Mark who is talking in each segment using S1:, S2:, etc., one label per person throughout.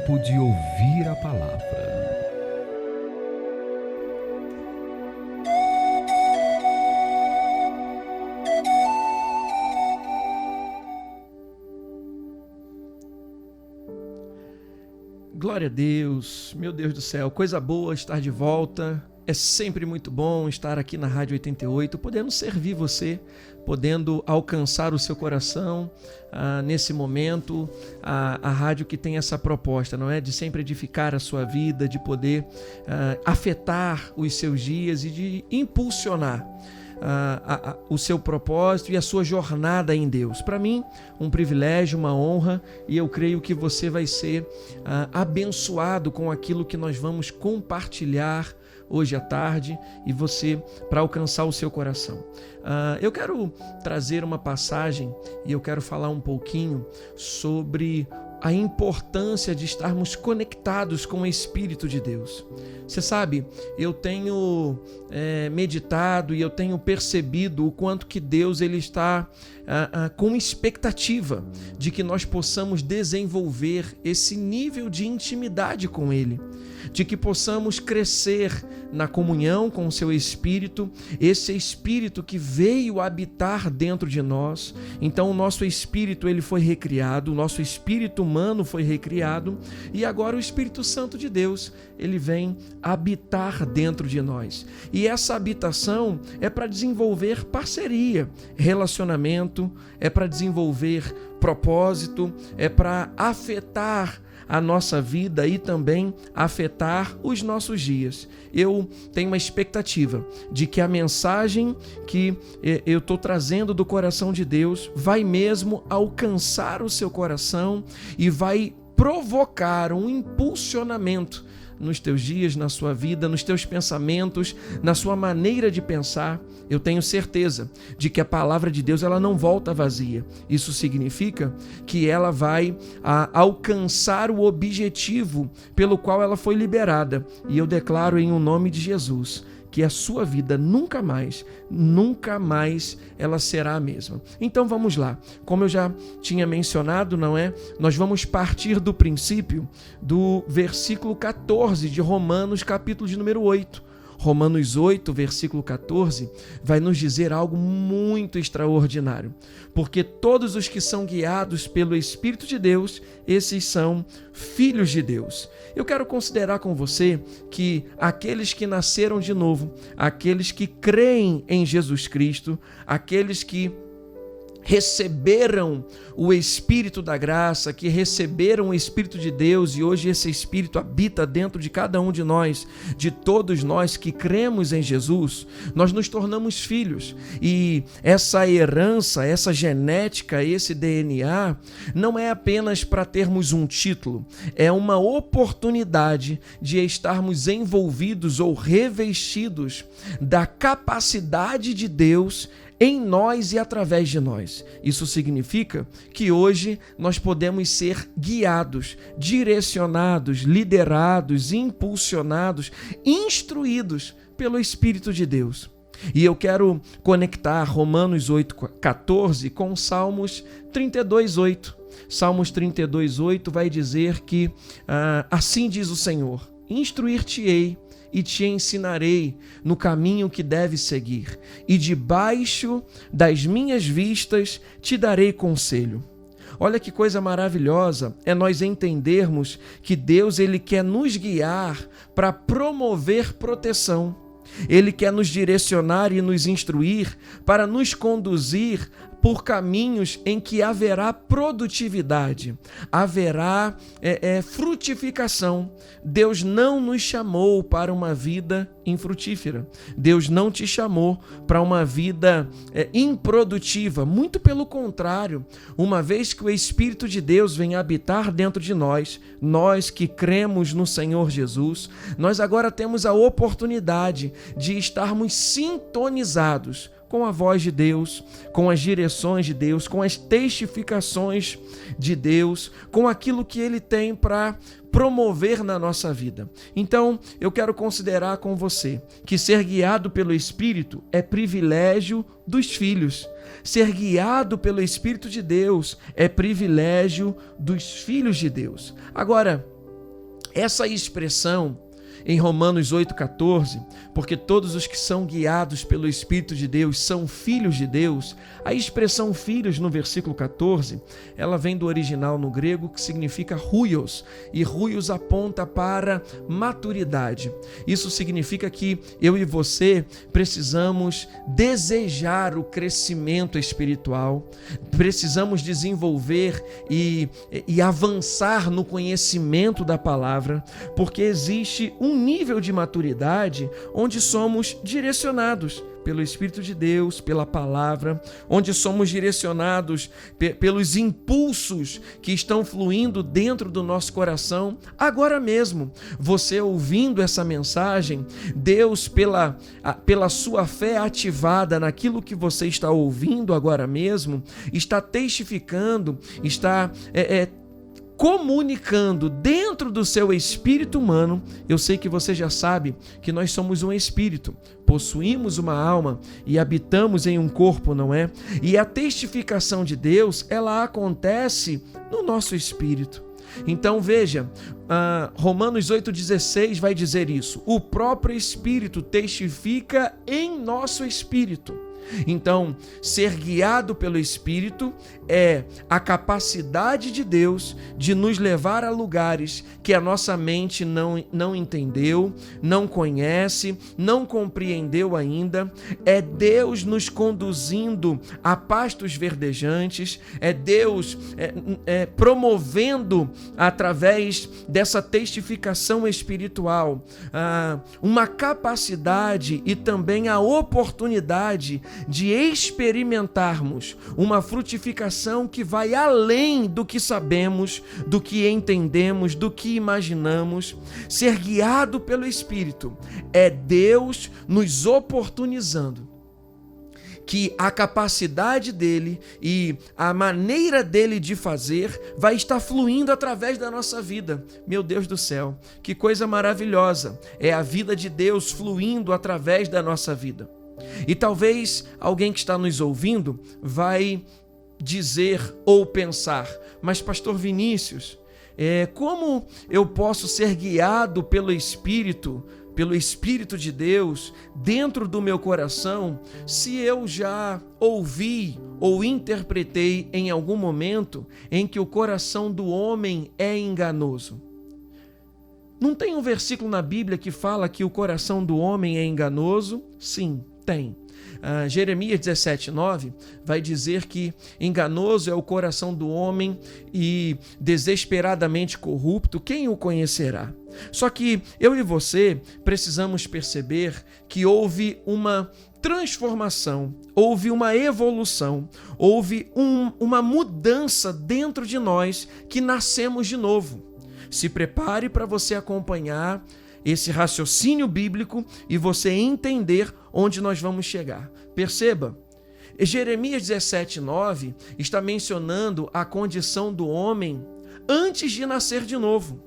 S1: Tempo de ouvir a palavra.
S2: Glória a Deus, meu Deus do céu, coisa boa estar de volta. É sempre muito bom estar aqui na Rádio 88, podendo servir você, podendo alcançar o seu coração nesse momento. A rádio que tem essa proposta, não é? De sempre edificar a sua vida, de poder afetar os seus dias e de impulsionar o seu propósito e a sua jornada em Deus. Para mim, um privilégio, uma honra, e eu creio que você vai ser abençoado com aquilo que nós vamos compartilhar hoje à tarde e você para alcançar o seu coração. Eu quero trazer uma passagem e eu quero falar um pouquinho sobre a importância de estarmos conectados com o Espírito de Deus. Você sabe, eu tenho meditado e eu tenho percebido o quanto que Deus ele está com expectativa de que nós possamos desenvolver esse nível de intimidade com Ele, de que possamos crescer na comunhão com o seu Espírito, esse Espírito que veio habitar dentro de nós. Então o nosso Espírito ele foi recriado, o nosso Espírito humano foi recriado e agora o Espírito Santo de Deus ele vem habitar dentro de nós. E essa habitação é para desenvolver parceria, relacionamento, é para desenvolver propósito, é para afetar a nossa vida e também afetar os nossos dias. Eu tenho uma expectativa de que a mensagem que eu estou trazendo do coração de Deus vai mesmo alcançar o seu coração e vai provocar um impulsionamento nos teus dias, na sua vida, nos teus pensamentos, na sua maneira de pensar. Eu tenho certeza de que a palavra de Deus ela não volta vazia. Isso significa que ela vai alcançar o objetivo pelo qual ela foi liberada. E eu declaro em o nome de Jesus que a sua vida nunca mais ela será a mesma. Então vamos lá. Como eu já tinha mencionado, não é? Nós vamos partir do princípio do versículo 14 de Romanos, capítulo de número 8. Romanos 8, versículo 14, vai nos dizer algo muito extraordinário. Porque todos os que são guiados pelo Espírito de Deus, esses são filhos de Deus. Eu quero considerar com você que aqueles que nasceram de novo, aqueles que creem em Jesus Cristo, aqueles que receberam o Espírito da graça, que receberam o Espírito de Deus e hoje esse Espírito habita dentro de cada um de nós, de todos nós que cremos em Jesus, nós nos tornamos filhos. E essa herança, essa genética, esse DNA, não é apenas para termos um título, é uma oportunidade de estarmos envolvidos ou revestidos da capacidade de Deus em nós e através de nós. Isso significa que hoje nós podemos ser guiados, direcionados, liderados, impulsionados, instruídos pelo Espírito de Deus. E eu quero conectar Romanos 8,14 com Salmos 32,8. Salmos 32,8 vai dizer que assim diz o Senhor: instruir-te-ei e te ensinarei no caminho que deves seguir, e debaixo das minhas vistas te darei conselho. Olha que coisa maravilhosa é nós entendermos que Deus ele quer nos guiar para promover proteção. Ele quer nos direcionar e nos instruir para nos conduzir por caminhos em que haverá produtividade, haverá frutificação. Deus não nos chamou para uma vida infrutífera. Deus não te chamou para uma vida improdutiva. Muito pelo contrário, uma vez que o Espírito de Deus vem habitar dentro de nós, nós que cremos no Senhor Jesus, nós agora temos a oportunidade de estarmos sintonizados com a voz de Deus, com as direções de Deus, com as testificações de Deus, com aquilo que Ele tem para promover na nossa vida. Então, eu quero considerar com você que ser guiado pelo Espírito é privilégio dos filhos. Ser guiado pelo Espírito de Deus é privilégio dos filhos de Deus. Agora, Essa expressão em Romanos 8,14, porque todos os que são guiados pelo Espírito de Deus são filhos de Deus, a expressão filhos no versículo 14, ela vem do original no grego que significa huios, e huios aponta para maturidade. Isso significa que eu e você precisamos desejar o crescimento espiritual, precisamos desenvolver e avançar no conhecimento da palavra, porque existe um nível de maturidade onde somos direcionados pelo Espírito de Deus, pela palavra, onde somos direcionados pelos impulsos que estão fluindo dentro do nosso coração. Agora mesmo, você ouvindo essa mensagem, Deus, pela sua fé ativada naquilo que você está ouvindo agora mesmo, está testificando, está comunicando dentro do seu espírito humano. Eu sei que você já sabe que nós somos um espírito, possuímos uma alma e habitamos em um corpo, não é? E a testificação de Deus, ela acontece no nosso espírito. Então veja, Romanos 8,16 vai dizer isso: o próprio Espírito testifica em nosso espírito. Então, ser guiado pelo Espírito é a capacidade de Deus de nos levar a lugares que a nossa mente não entendeu, não conhece, não compreendeu ainda. É Deus nos conduzindo a pastos verdejantes, é Deus promovendo através dessa testificação espiritual uma capacidade e também a oportunidade de experimentarmos uma frutificação que vai além do que sabemos, do que entendemos, do que imaginamos. Ser guiado pelo Espírito é Deus nos oportunizando que a capacidade dele e a maneira dele de fazer vai estar fluindo através da nossa vida. Meu Deus do céu, que coisa maravilhosa é a vida de Deus fluindo através da nossa vida. E talvez alguém que está nos ouvindo vai dizer ou pensar: mas pastor Vinícius, como eu posso ser guiado pelo Espírito de Deus dentro do meu coração, se eu já ouvi ou interpretei em algum momento em que o coração do homem é enganoso? Não tem um versículo na Bíblia que fala que o coração do homem é enganoso? Sim, tem. Jeremias 17,9 vai dizer que enganoso é o coração do homem e desesperadamente corrupto, quem o conhecerá? Só que eu e você precisamos perceber que houve uma transformação, houve uma evolução, houve uma mudança dentro de nós que nascemos de novo. Se prepare para você acompanhar esse raciocínio bíblico e você entender onde nós vamos chegar. Perceba, Jeremias 17,9 está mencionando a condição do homem antes de nascer de novo.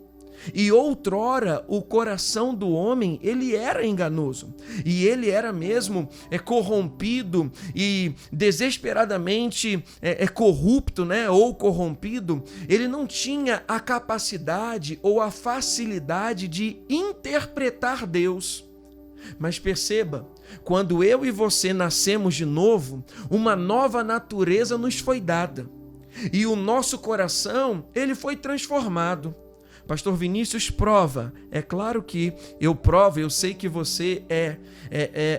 S2: E outrora o coração do homem, ele era enganoso, e ele era mesmo corrompido e desesperadamente corrupto, né? Ou corrompido. Ele não tinha a capacidade ou a facilidade de interpretar Deus. Mas perceba, quando eu e você nascemos de novo, uma nova natureza nos foi dada, e o nosso coração, ele foi transformado. Pastor Vinícius, prova. É claro que eu provo, eu sei que você é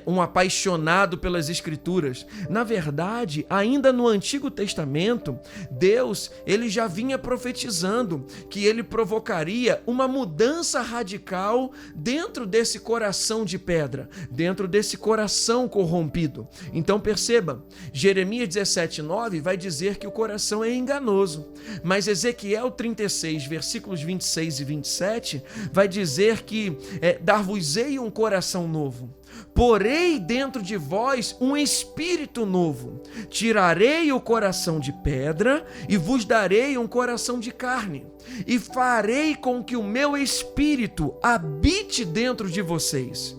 S2: um apaixonado pelas Escrituras. Na verdade, ainda no Antigo Testamento, Deus, ele já vinha profetizando que ele provocaria uma mudança radical dentro desse coração de pedra, dentro desse coração corrompido. Então perceba, Jeremias 17,9 vai dizer que o coração é enganoso, mas Ezequiel 36, versículos 26 e 27, vai dizer que dar-vos-ei um coração novo, porei dentro de vós um espírito novo, tirarei o coração de pedra e vos darei um coração de carne, e farei com que o meu espírito habite dentro de vocês.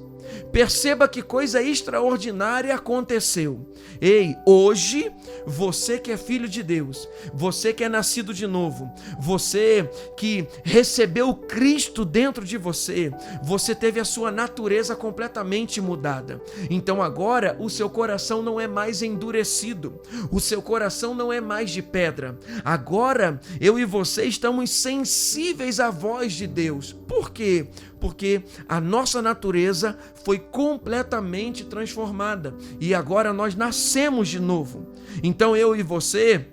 S2: Perceba que coisa extraordinária aconteceu. Ei, hoje, você que é filho de Deus, você que é nascido de novo, você que recebeu Cristo dentro de você, você teve a sua natureza completamente mudada. Então agora o seu coração não é mais endurecido, o seu coração não é mais de pedra. Agora eu e você estamos sensíveis à voz de Deus. Por quê? Porque a nossa natureza foi completamente transformada e agora nós nascemos de novo. Então eu e você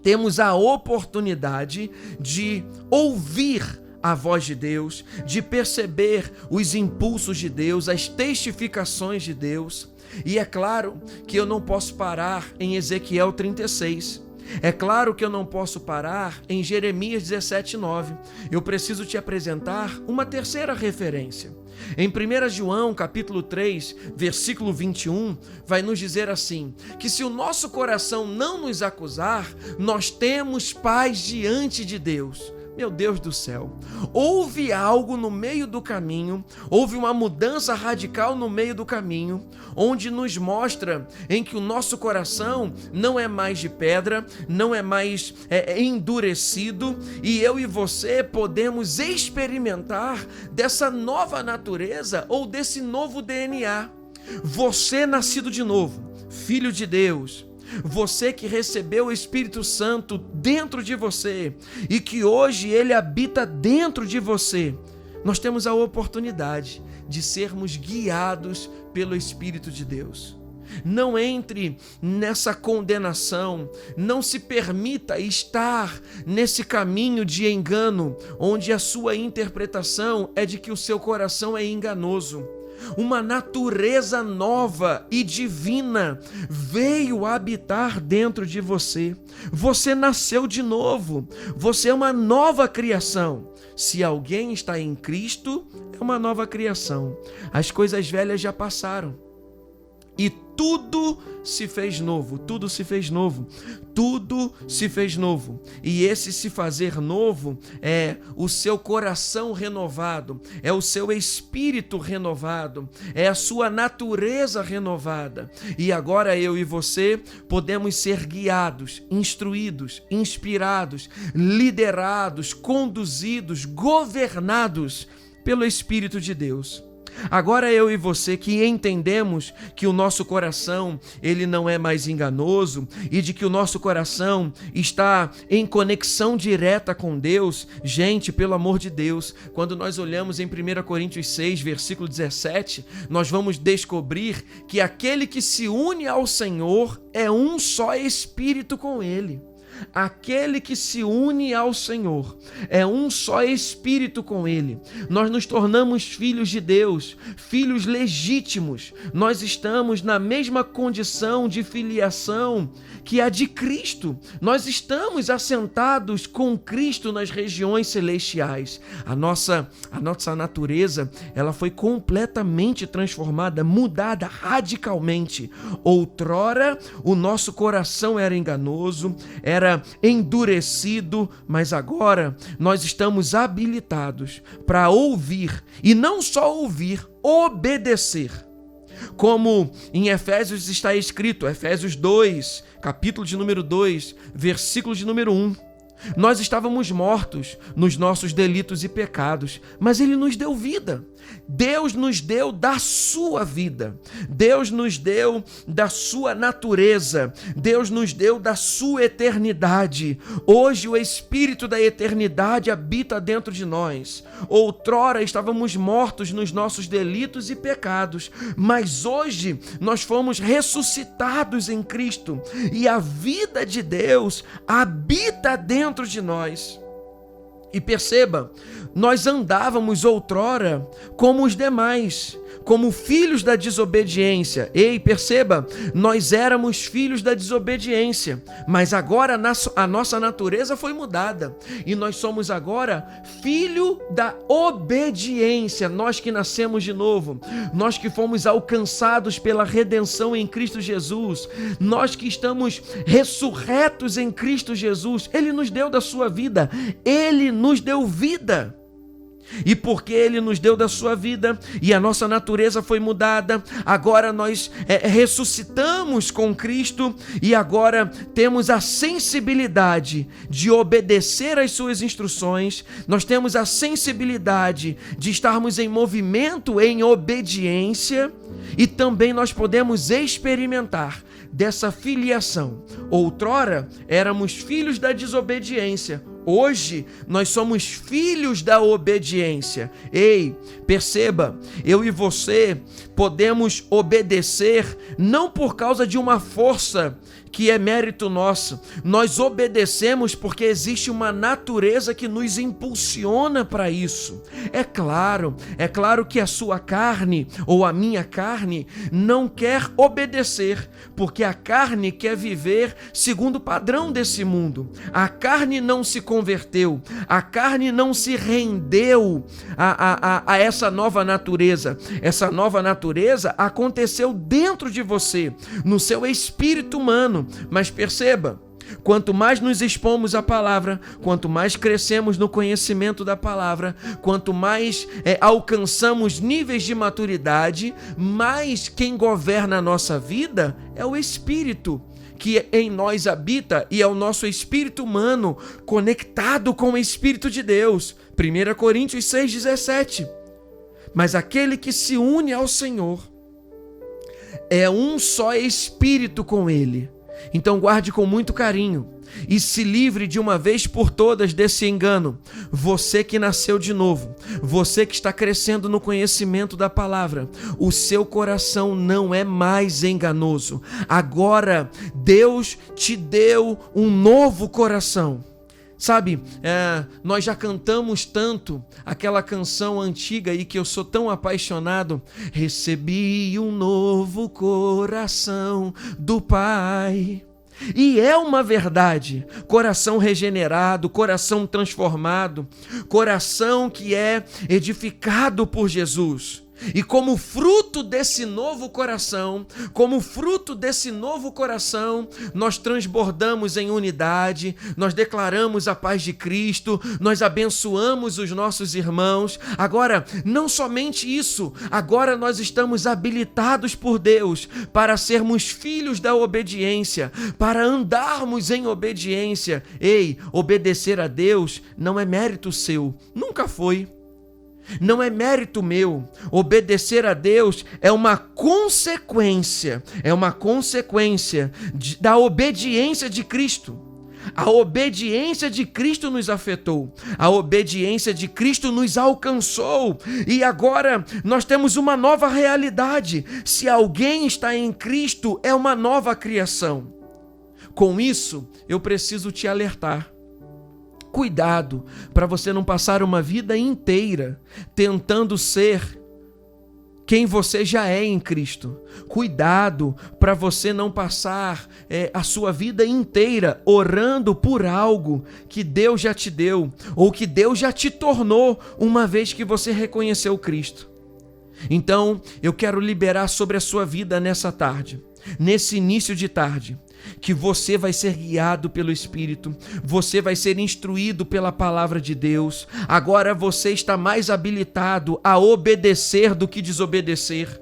S2: temos a oportunidade de ouvir a voz de Deus, de perceber os impulsos de Deus, as testificações de Deus. E é claro que eu não posso parar em Ezequiel 36. É claro que eu não posso parar em Jeremias 17:9. Eu preciso te apresentar uma terceira referência. Em 1 João, capítulo 3, versículo 21, vai nos dizer assim, que se o nosso coração não nos acusar, nós temos paz diante de Deus. Meu Deus do céu, houve algo no meio do caminho, houve uma mudança radical no meio do caminho, onde nos mostra em que o nosso coração não é mais de pedra, não é mais endurecido, e eu e você podemos experimentar dessa nova natureza ou desse novo DNA. Você nascido de novo, filho de Deus, você que recebeu o Espírito Santo dentro de você e que hoje ele habita dentro de você, nós temos a oportunidade de sermos guiados pelo Espírito de Deus. Não entre nessa condenação, não se permita estar nesse caminho de engano, onde a sua interpretação é de que o seu coração é enganoso. Uma natureza nova e divina veio habitar dentro de você. Você nasceu de novo. Você é uma nova criação. Se alguém está em Cristo, é uma nova criação. As coisas velhas já passaram. E tudo se fez novo, tudo se fez novo, tudo se fez novo. E esse se fazer novo é o seu coração renovado, é o seu espírito renovado, é a sua natureza renovada. E agora eu e você podemos ser guiados, instruídos, inspirados, liderados, conduzidos, governados pelo Espírito de Deus. Agora eu e você que entendemos que o nosso coração, ele não é mais enganoso e de que o nosso coração está em conexão direta com Deus, gente, pelo amor de Deus, quando nós olhamos em 1 Coríntios 6, versículo 17, nós vamos descobrir que aquele que se une ao Senhor é um só espírito com Ele. Aquele que se une ao Senhor é um só espírito com Ele. Nós nos tornamos filhos de Deus, filhos legítimos. Nós estamos na mesma condição de filiação que a de Cristo. Nós estamos assentados com Cristo nas regiões celestiais. A nossa natureza, ela foi completamente transformada, mudada radicalmente. Outrora, o nosso coração era enganoso, era endurecido, mas agora nós estamos habilitados para ouvir, e não só ouvir, obedecer. Como em Efésios está escrito, Efésios 2, capítulo de número 2, versículo de número 1. Nós estávamos mortos nos nossos delitos e pecados, mas Ele nos deu vida. Deus nos deu da sua vida. Deus nos deu da sua natureza. Deus nos deu da sua eternidade. Hoje o Espírito da eternidade habita dentro de nós. Outrora estávamos mortos nos nossos delitos e pecados, mas hoje nós fomos ressuscitados em Cristo e a vida de Deus habita dentro de nós. E perceba, nós andávamos outrora como os demais, como filhos da desobediência. Ei, perceba, nós éramos filhos da desobediência, mas agora a nossa natureza foi mudada e nós somos agora filho da obediência. Nós que nascemos de novo, nós que fomos alcançados pela redenção em Cristo Jesus, nós que estamos ressurretos em Cristo Jesus. Ele nos deu da sua vida, Ele nos deu vida. E porque Ele nos deu da sua vida e a nossa natureza foi mudada, agora nós ressuscitamos com Cristo e agora temos a sensibilidade de obedecer às suas instruções, nós temos a sensibilidade de estarmos em movimento, em obediência, e também nós podemos experimentar dessa filiação. Outrora éramos filhos da desobediência, hoje nós somos filhos da obediência. Ei, perceba, eu e você podemos obedecer não por causa de uma força que é mérito nosso. Nós obedecemos porque existe uma natureza que nos impulsiona para isso. É claro que a sua carne ou a minha carne não quer obedecer, porque a carne quer viver segundo o padrão desse mundo. A carne não se converteu, a carne não se rendeu a essa nova natureza. Essa nova natureza aconteceu dentro de você, no seu espírito humano. Mas perceba, quanto mais nos expomos à palavra, quanto mais crescemos no conhecimento da palavra, quanto mais alcançamos níveis de maturidade, mais quem governa a nossa vida é o Espírito que em nós habita, e é o nosso espírito humano conectado com o Espírito de Deus. 1 Coríntios 6,17. Mas aquele que se une ao Senhor é um só espírito com Ele. Então guarde com muito carinho e se livre de uma vez por todas desse engano. Você que nasceu de novo, você que está crescendo no conhecimento da palavra, o seu coração não é mais enganoso. Agora Deus te deu um novo coração. Sabe, nós já cantamos tanto aquela canção antiga e que eu sou tão apaixonado. Recebi um novo coração do Pai. E é uma verdade, coração regenerado, coração transformado, coração que é edificado por Jesus. E como fruto desse novo coração, nós transbordamos em unidade, nós declaramos a paz de Cristo, nós abençoamos os nossos irmãos. Agora, não somente isso, agora nós estamos habilitados por Deus para sermos filhos da obediência, para andarmos em obediência. Ei, obedecer a Deus não é mérito seu, nunca foi. Não é mérito meu. Obedecer a Deus é uma consequência da obediência de Cristo. A obediência de Cristo nos afetou, a obediência de Cristo nos alcançou, e agora nós temos uma nova realidade. Se alguém está em Cristo, é uma nova criação. Com isso, eu preciso te alertar. Cuidado para você não passar uma vida inteira tentando ser quem você já é em Cristo. Cuidado para você não passar a sua vida inteira orando por algo que Deus já te deu ou que Deus já te tornou uma vez que você reconheceu Cristo. Então, eu quero liberar sobre a sua vida nessa tarde, nesse início de tarde, que você vai ser guiado pelo Espírito, você vai ser instruído pela palavra de Deus. Agora você está mais habilitado a obedecer do que desobedecer.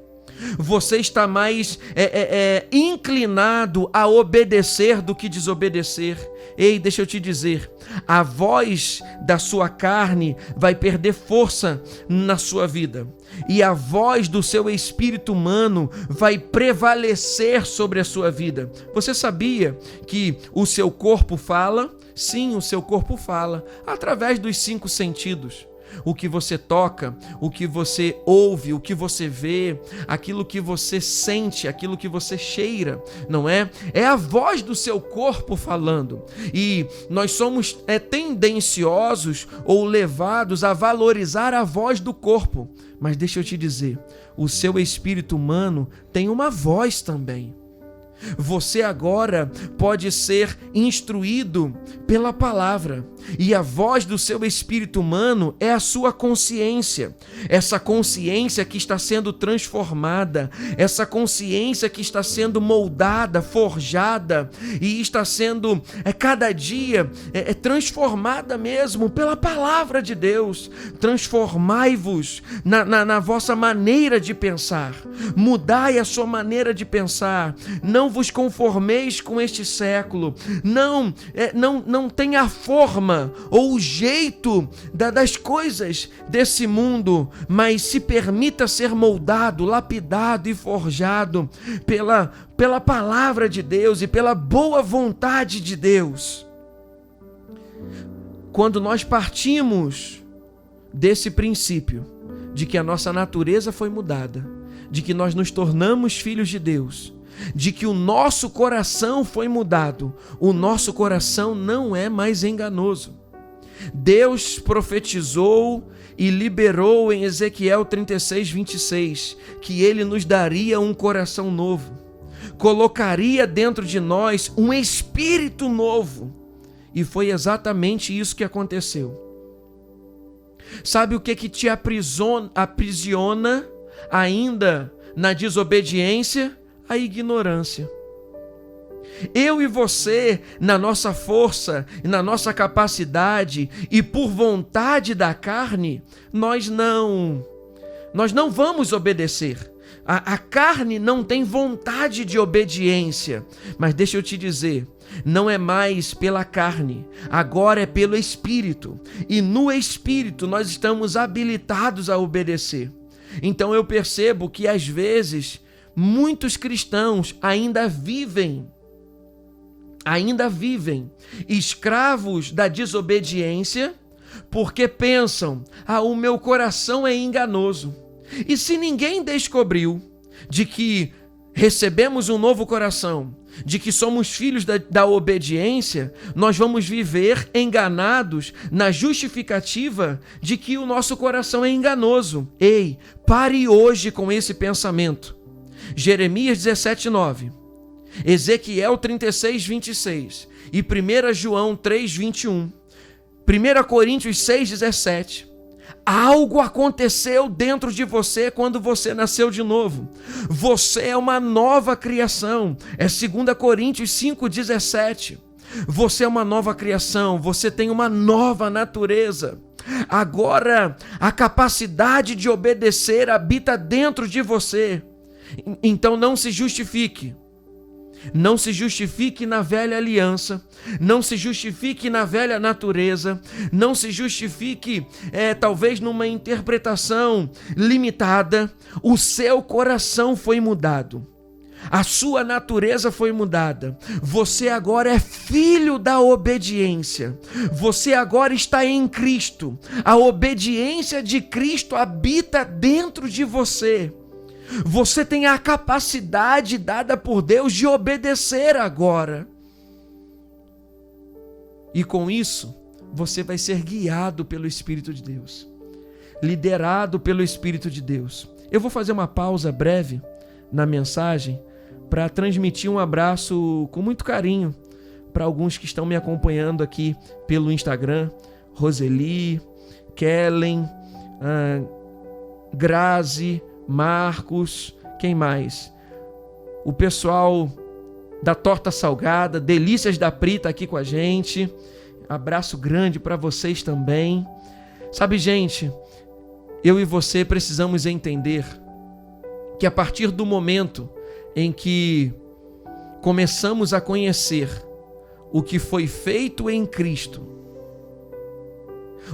S2: Você está mais inclinado a obedecer do que desobedecer. Ei, deixa eu te dizer, a voz da sua carne vai perder força na sua vida, e a voz do seu espírito humano vai prevalecer sobre a sua vida. Você sabia que o seu corpo fala? Sim, o seu corpo fala através dos 5 sentidos. O que você toca, o que você ouve, o que você vê, aquilo que você sente, aquilo que você cheira, não é? É a voz do seu corpo falando. E nós somos tendenciosos ou levados a valorizar a voz do corpo. Mas deixa eu te dizer, o seu espírito humano tem uma voz também. Você agora pode ser instruído pela palavra, e a voz do seu espírito humano é a sua consciência, essa consciência que está sendo transformada, essa consciência que está sendo moldada, forjada e está sendo cada dia transformada mesmo pela palavra de Deus. Transformai-vos na vossa maneira de pensar, mudai a sua maneira de pensar, não vos conformeis com este século, não tenha a forma ou o jeito das coisas desse mundo, mas se permita ser moldado, lapidado e forjado pela palavra de Deus e pela boa vontade de Deus. Quando nós partimos desse princípio de que a nossa natureza foi mudada, de que nós nos tornamos filhos de Deus, de que o nosso coração foi mudado, o nosso coração não é mais enganoso. Deus profetizou e liberou em Ezequiel 36, 26, que Ele nos daria um coração novo, colocaria dentro de nós um espírito novo, e foi exatamente isso que aconteceu. Sabe o que te aprisiona ainda na desobediência? A ignorância. Eu e você, na nossa força, na nossa capacidade e por vontade da carne, nós não vamos obedecer. A carne não tem vontade de obediência, mas deixa eu te dizer, não é mais pela carne, agora é pelo Espírito, e no Espírito nós estamos habilitados a obedecer. Então eu percebo que às vezes muitos cristãos ainda vivem escravos da desobediência, porque pensam, o meu coração é enganoso. E se ninguém descobriu de que recebemos um novo coração, de que somos filhos da obediência, nós vamos viver enganados na justificativa de que o nosso coração é enganoso. Ei, pare hoje com esse pensamento. Jeremias 17, 9, Ezequiel 36, 26 e 1 João 3, 21, 1 Coríntios 6, 17. Algo aconteceu dentro de você quando você nasceu de novo. Você é uma nova criação. É 2 Coríntios 5, 17. Você é uma nova criação, você tem uma nova natureza. Agora, a capacidade de obedecer habita dentro de você. Então não se justifique. Não se justifique na velha aliança, não se justifique na velha natureza, não se justifique talvez numa interpretação limitada. O seu coração foi mudado, a sua natureza foi mudada. Você agora é filho da obediência, você agora está em Cristo. A obediência de Cristo habita dentro de você. Você tem a capacidade dada por Deus de obedecer agora. E com isso, você vai ser guiado pelo Espírito de Deus, liderado pelo Espírito de Deus. Eu vou fazer uma pausa breve na mensagem para transmitir um abraço com muito carinho para alguns que estão me acompanhando aqui pelo Instagram. Roseli, Kellen, Grazi, Marcos, quem mais? O pessoal da Torta Salgada, Delícias da Pri tá aqui com a gente. Abraço grande para vocês também. Sabe, gente, eu e você precisamos entender que a partir do momento em que começamos a conhecer o que foi feito em Cristo,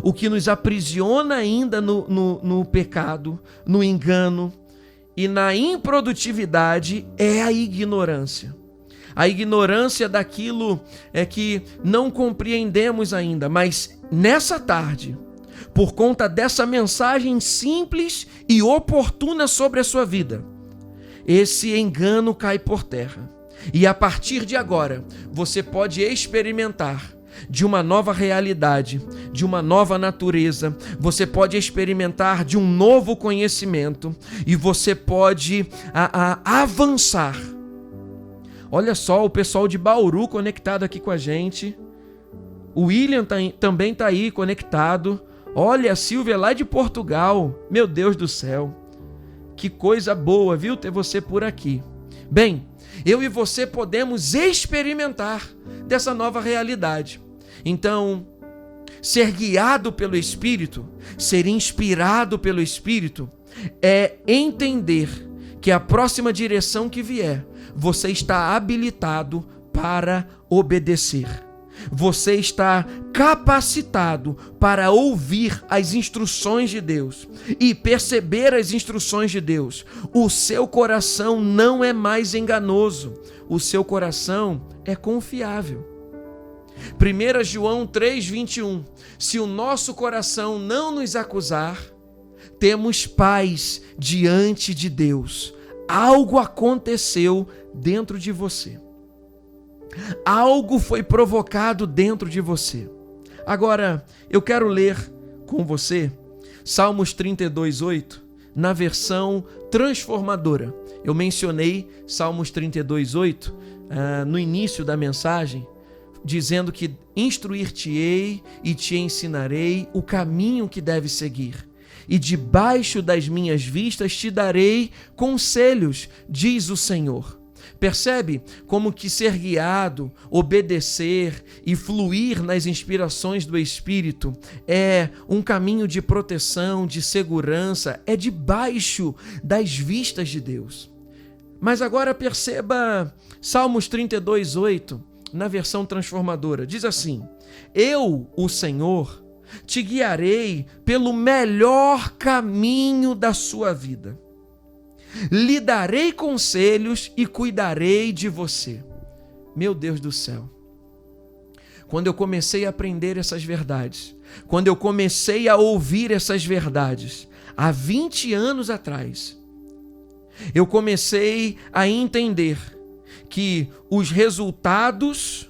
S2: o que nos aprisiona ainda no pecado, no engano e na improdutividade é a ignorância. A ignorância daquilo que não compreendemos ainda, mas nessa tarde, por conta dessa mensagem simples e oportuna sobre a sua vida, esse engano cai por terra. E a partir de agora, você pode experimentar de uma nova realidade, de uma nova natureza, você pode experimentar de um novo conhecimento e você pode avançar. Olha só, o pessoal de Bauru conectado aqui com a gente. O William também está aí conectado. Olha, a Silvia lá de Portugal. Meu Deus do céu. Que coisa boa, viu, ter você por aqui. Bem, eu e você podemos experimentar dessa nova realidade. Então, ser guiado pelo Espírito, ser inspirado pelo Espírito, é entender que a próxima direção que vier, você está habilitado para obedecer. Você está capacitado para ouvir as instruções de Deus e perceber as instruções de Deus. O seu coração não é mais enganoso, o seu coração é confiável. 1 João 3,21. Se o nosso coração não nos acusar, temos paz diante de Deus. Algo aconteceu dentro de você. Algo foi provocado dentro de você. Agora, eu quero ler com você Salmos 32:8, na versão transformadora. Eu mencionei Salmos 32:8 no início da mensagem, dizendo que instruir-te-ei e te ensinarei o caminho que deves seguir. E debaixo das minhas vistas te darei conselhos, diz o Senhor. Percebe como que ser guiado, obedecer e fluir nas inspirações do Espírito é um caminho de proteção, de segurança, é debaixo das vistas de Deus. Mas agora perceba Salmos 32:8, na versão transformadora. Diz assim: eu, o Senhor, te guiarei pelo melhor caminho da sua vida. Lhe darei conselhos e cuidarei de você. Meu Deus do céu. Quando eu comecei a aprender essas verdades, quando eu comecei a ouvir essas verdades, há 20 anos atrás, eu comecei a entender que os resultados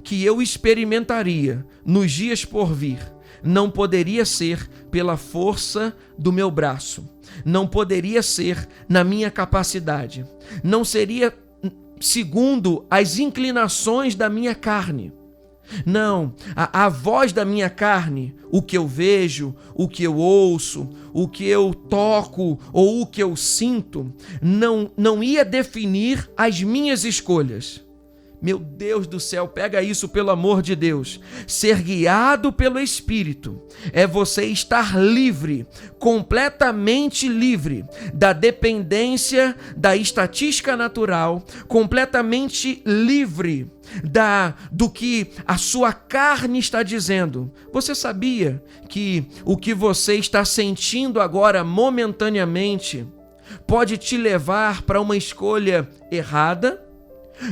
S2: que eu experimentaria nos dias por vir não poderia ser pela força do meu braço, não poderia ser na minha capacidade, não seria segundo as inclinações da minha carne. Não, a voz da minha carne, o que eu vejo, o que eu ouço, o que eu toco ou o que eu sinto, não ia definir as minhas escolhas. Meu Deus do céu, pega isso pelo amor de Deus. Ser guiado pelo Espírito é você estar livre, completamente livre da dependência da estatística natural, completamente livre do que a sua carne está dizendo. Você sabia que o que você está sentindo agora momentaneamente pode te levar para uma escolha errada?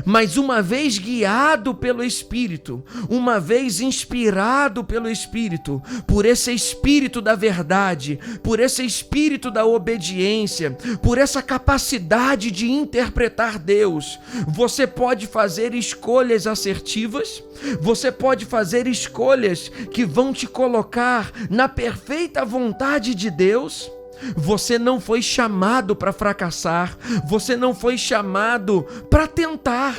S2: Mas uma vez guiado pelo Espírito, uma vez inspirado pelo Espírito, por esse Espírito da verdade, por esse Espírito da obediência, por essa capacidade de interpretar Deus, você pode fazer escolhas assertivas, você pode fazer escolhas que vão te colocar na perfeita vontade de Deus. Você não foi chamado para fracassar, você não foi chamado para tentar.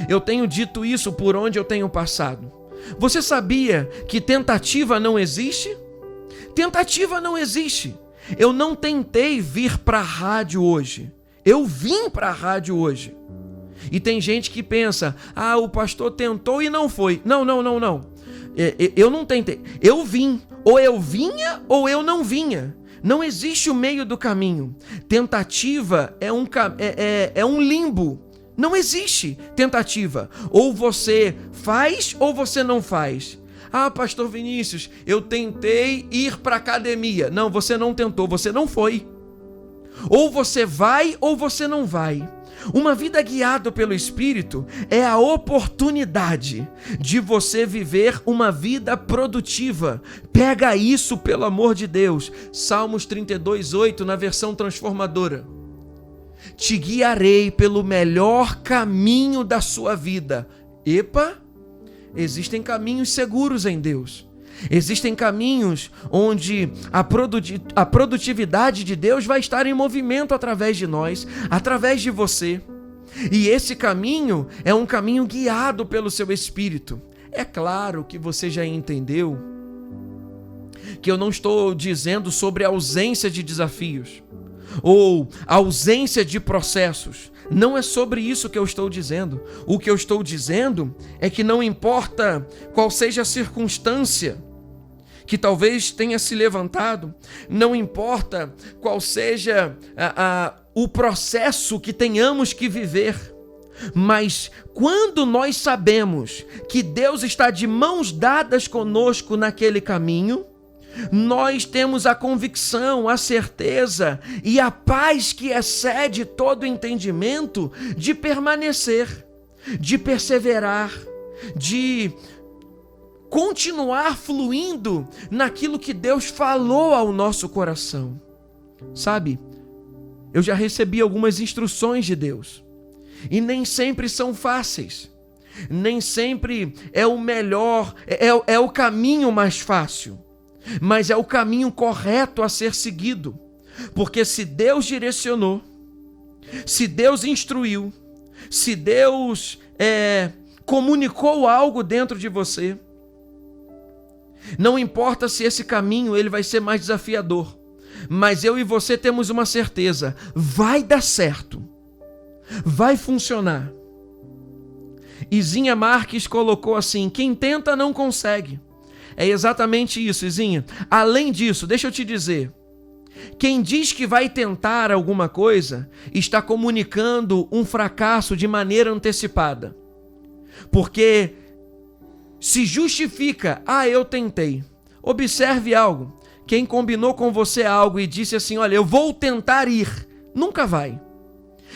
S2: Eu tenho dito isso por onde eu tenho passado. Você sabia que tentativa não existe? Tentativa não existe. Eu não tentei vir para a rádio hoje, eu vim para a rádio hoje. E tem gente que pensa, o pastor tentou e não foi. Não. Eu não tentei, eu vim. Ou eu vinha ou eu não vinha. Não existe o meio do caminho. Tentativa é um limbo. Não existe tentativa. Ou você faz ou você não faz. Pastor Vinícius, eu tentei ir para a academia. Não, você não tentou, você não foi. Ou você vai ou você não vai. Uma vida guiada pelo Espírito é a oportunidade de você viver uma vida produtiva. Pega isso, pelo amor de Deus. Salmos 32:8, na versão transformadora. Te guiarei pelo melhor caminho da sua vida. Existem caminhos seguros em Deus. Existem caminhos onde a produtividade de Deus vai estar em movimento através de nós, através de você. E esse caminho é um caminho guiado pelo seu Espírito. É claro que você já entendeu que eu não estou dizendo sobre a ausência de desafios ou a ausência de processos. Não é sobre isso que eu estou dizendo. O que eu estou dizendo é que não importa qual seja a circunstância que talvez tenha se levantado, não importa qual seja o processo que tenhamos que viver, mas quando nós sabemos que Deus está de mãos dadas conosco naquele caminho, nós temos a convicção, a certeza e a paz que excede todo entendimento de permanecer, de perseverar, de continuar fluindo naquilo que Deus falou ao nosso coração. Sabe, eu já recebi algumas instruções de Deus e nem sempre são fáceis, nem sempre é o melhor, é o caminho mais fácil, mas é o caminho correto a ser seguido, porque se Deus direcionou, se Deus instruiu, se Deus comunicou algo dentro de você, não importa se esse caminho ele vai ser mais desafiador, mas eu e você temos uma certeza, vai dar certo, vai funcionar. Izinha Marques colocou assim: quem tenta não consegue. É exatamente isso, Izinha. Além disso, deixa eu te dizer, quem diz que vai tentar alguma coisa está comunicando um fracasso de maneira antecipada, porque se justifica: eu tentei. Observe algo, quem combinou com você algo e disse assim: olha, eu vou tentar ir, nunca vai,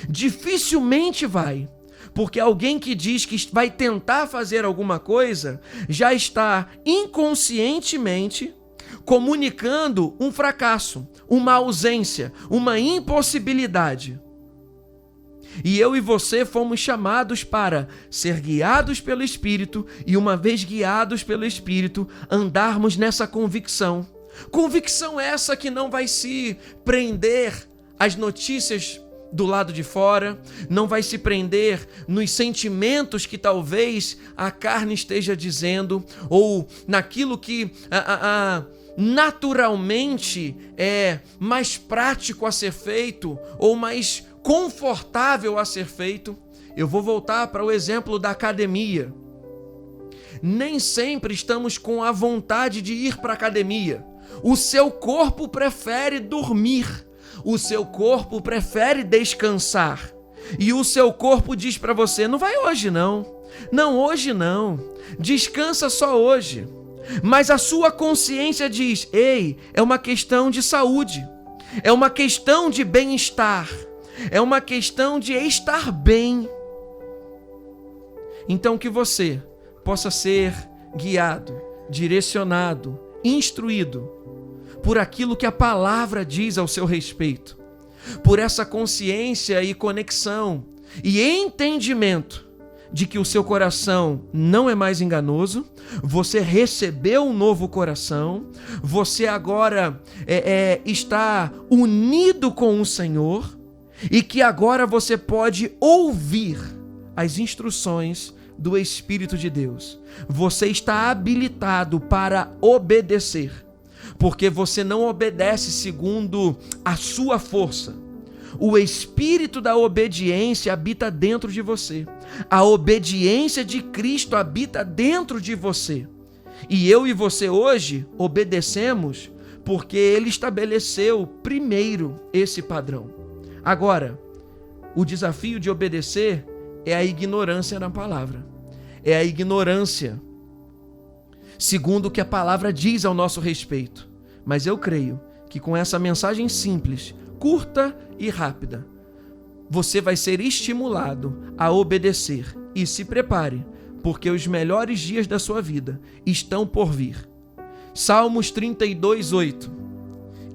S2: dificilmente vai, porque alguém que diz que vai tentar fazer alguma coisa já está inconscientemente comunicando um fracasso, uma ausência, uma impossibilidade. E eu e você fomos chamados para ser guiados pelo Espírito e, uma vez guiados pelo Espírito, andarmos nessa convicção. Convicção essa que não vai se prender às notícias do lado de fora, não vai se prender nos sentimentos que talvez a carne esteja dizendo, ou naquilo que naturalmente é mais prático a ser feito, ou mais confortável a ser feito. Eu vou voltar para o exemplo da academia. Nem sempre estamos com a vontade de ir para a academia. O seu corpo prefere dormir. O seu corpo prefere descansar. E o seu corpo diz para você: não vai hoje não. Não, hoje não. Descansa só hoje. Mas a sua consciência diz: ei, é uma questão de saúde. É uma questão de bem-estar. É uma questão de estar bem. Então que você possa ser guiado, direcionado, instruído por aquilo que a palavra diz ao seu respeito, por essa consciência e conexão e entendimento de que o seu coração não é mais enganoso, você recebeu um novo coração, você agora está unido com o Senhor, e que agora você pode ouvir as instruções do Espírito de Deus. Você está habilitado para obedecer, porque você não obedece segundo a sua força. O Espírito da obediência habita dentro de você. A obediência de Cristo habita dentro de você. E eu e você hoje obedecemos porque Ele estabeleceu primeiro esse padrão. Agora, o desafio de obedecer é a ignorância na palavra. É a ignorância segundo o que a palavra diz ao nosso respeito. Mas eu creio que com essa mensagem simples, curta e rápida, você vai ser estimulado a obedecer. E se prepare, porque os melhores dias da sua vida estão por vir. Salmos 32:8.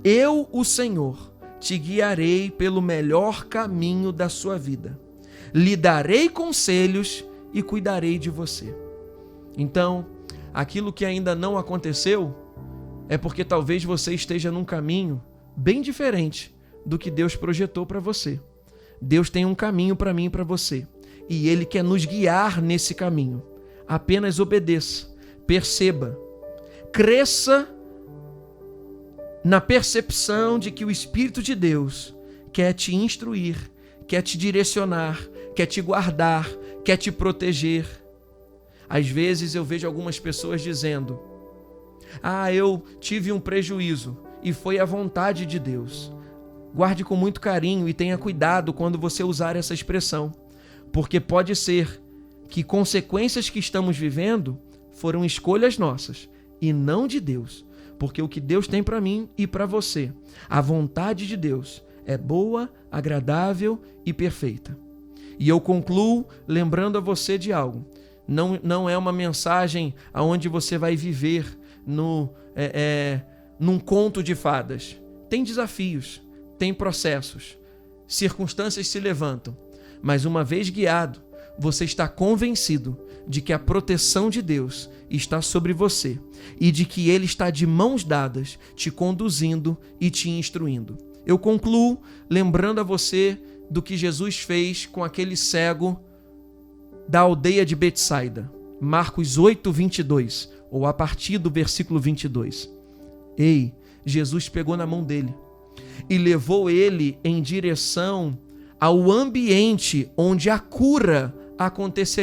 S2: Eu, o Senhor, te guiarei pelo melhor caminho da sua vida. Lhe darei conselhos e cuidarei de você. Então, aquilo que ainda não aconteceu é porque talvez você esteja num caminho bem diferente do que Deus projetou para você. Deus tem um caminho para mim e para você. E Ele quer nos guiar nesse caminho. Apenas obedeça, perceba, cresça na percepção de que o Espírito de Deus quer te instruir, quer te direcionar, quer te guardar, quer te proteger. Às vezes eu vejo algumas pessoas dizendo: eu tive um prejuízo e foi a vontade de Deus. Guarde com muito carinho e tenha cuidado quando você usar essa expressão, porque pode ser que consequências que estamos vivendo foram escolhas nossas e não de Deus, porque o que Deus tem para mim e para você, a vontade de Deus, é boa, agradável e perfeita. E eu concluo lembrando a você de algo. Não é uma mensagem onde você vai viver num conto de fadas. Tem desafios, tem processos, circunstâncias se levantam, mas uma vez guiado, você está convencido de que a proteção de Deus está sobre você e de que Ele está de mãos dadas, te conduzindo e te instruindo. Eu concluo lembrando a você do que Jesus fez com aquele cego da aldeia de Betsaida. Marcos 8:22, ou a partir do versículo 22. Jesus pegou na mão dele e levou ele em direção ao ambiente onde a cura aconteceria.